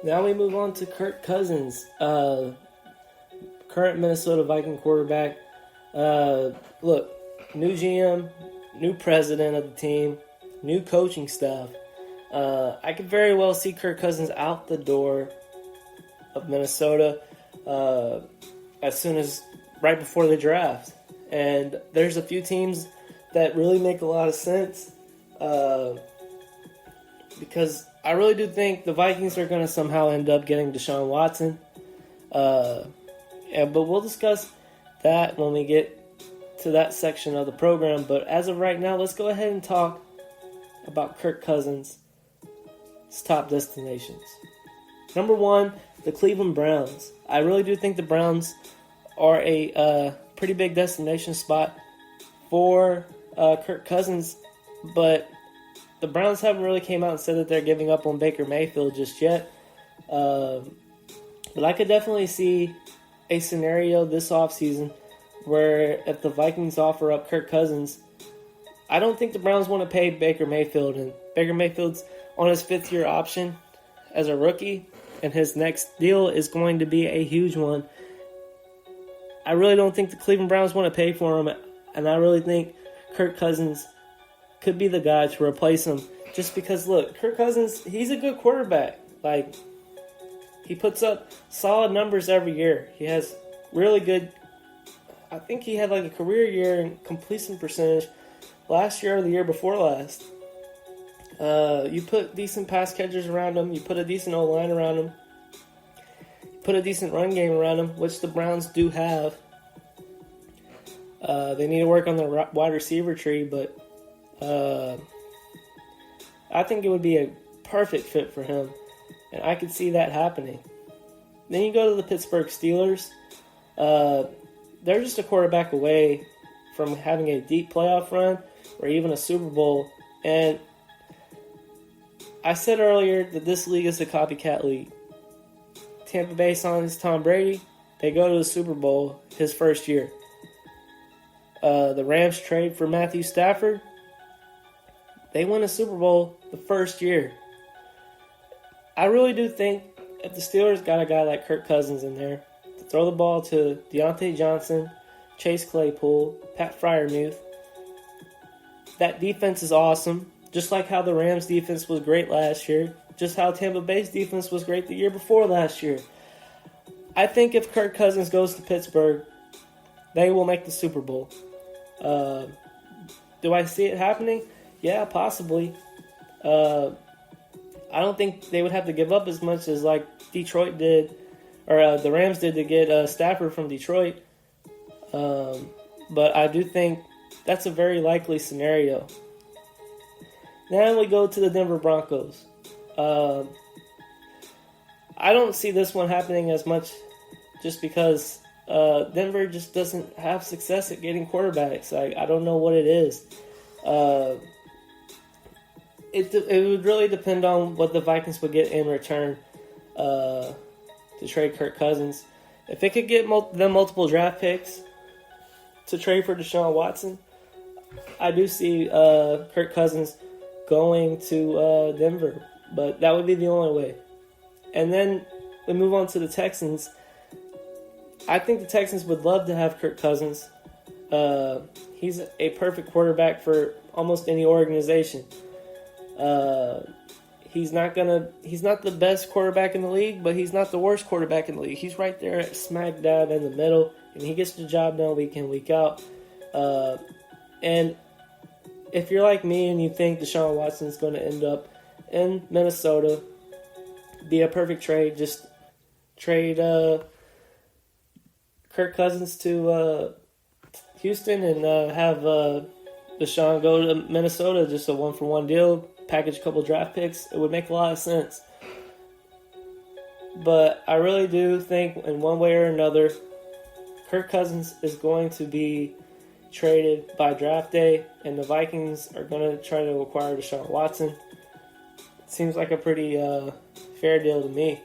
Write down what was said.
Now we move on to Kirk Cousins, current Minnesota Viking quarterback. Look, new GM, new president of the team, new coaching staff. I could very well see Kirk Cousins out the door of Minnesota as soon as right before the draft. And there's a few teams that really make a lot of sense because I really do think the Vikings are going to somehow end up getting Deshaun Watson. But we'll discuss that when we get to that section of the program. But as of right now, let's go ahead and talk about Kirk Cousins' top destinations. Number one, the Cleveland Browns. I really do think the Browns are a pretty big destination spot for Kirk Cousins, but the Browns haven't really came out and said that they're giving up on Baker Mayfield just yet. But I could definitely see a scenario this offseason where if the Vikings offer up Kirk Cousins, I don't think the Browns want to pay Baker Mayfield. And Baker Mayfield's on his fifth-year option as a rookie, and his next deal is going to be a huge one. I really don't think the Cleveland Browns want to pay for him, and I really think Kirk Cousins could be the guy to replace him. Just because, look, Kirk Cousins, he's a good quarterback. Like, he puts up solid numbers every year. He has really good, I think he had like a career year in completion percentage last year or the year before last. You put decent pass catchers around him. You put a decent O-line around him. You put a decent run game around him, which the Browns do have. They need to work on their wide receiver tree, but I think it would be a perfect fit for him, and I could see that happening. Then you go to the Pittsburgh Steelers. They're just a quarterback away from having a deep playoff run or even a Super Bowl, and I said earlier that this league is a copycat league. Tampa Bay signs Tom Brady. They go to the Super Bowl his first year. The Rams trade for Matthew Stafford. They win a Super Bowl the first year. I really do think if the Steelers got a guy like Kirk Cousins in there to throw the ball to Deontay Johnson, Chase Claypool, Pat Freiermuth, that defense is awesome. Just like how the Rams' defense was great last year. Just how Tampa Bay's defense was great the year before last year. I think if Kirk Cousins goes to Pittsburgh, they will make the Super Bowl. Do I see it happening? Yeah, possibly. I don't think they would have to give up as much as like Detroit did, or the Rams did to get Stafford from Detroit. But I do think that's a very likely scenario. Then we go to the Denver Broncos. I don't see this one happening as much just because Denver just doesn't have success at getting quarterbacks. I don't know what it is. It would really depend on what the Vikings would get in return to trade Kirk Cousins. If it could get them multiple draft picks to trade for Deshaun Watson, I do see Kirk Cousins going to Denver, but that would be the only way. And then we move on to the Texans. I think the Texans would love to have Kirk Cousins. He's a perfect quarterback for almost any organization. He's not the best quarterback in the league, but he's not the worst quarterback in the league. He's right there at smack dab in the middle, and he gets the job done week in, week out. And if you're like me and you think Deshaun Watson's going to end up in Minnesota, be a perfect trade, just trade Kirk Cousins to Houston and have Deshaun go to Minnesota, just a one-for-one deal, package a couple draft picks. It would make a lot of sense. But I really do think in one way or another, Kirk Cousins is going to be traded by draft day, and the Vikings are going to try to acquire Deshaun Watson. It seems like a pretty fair deal to me.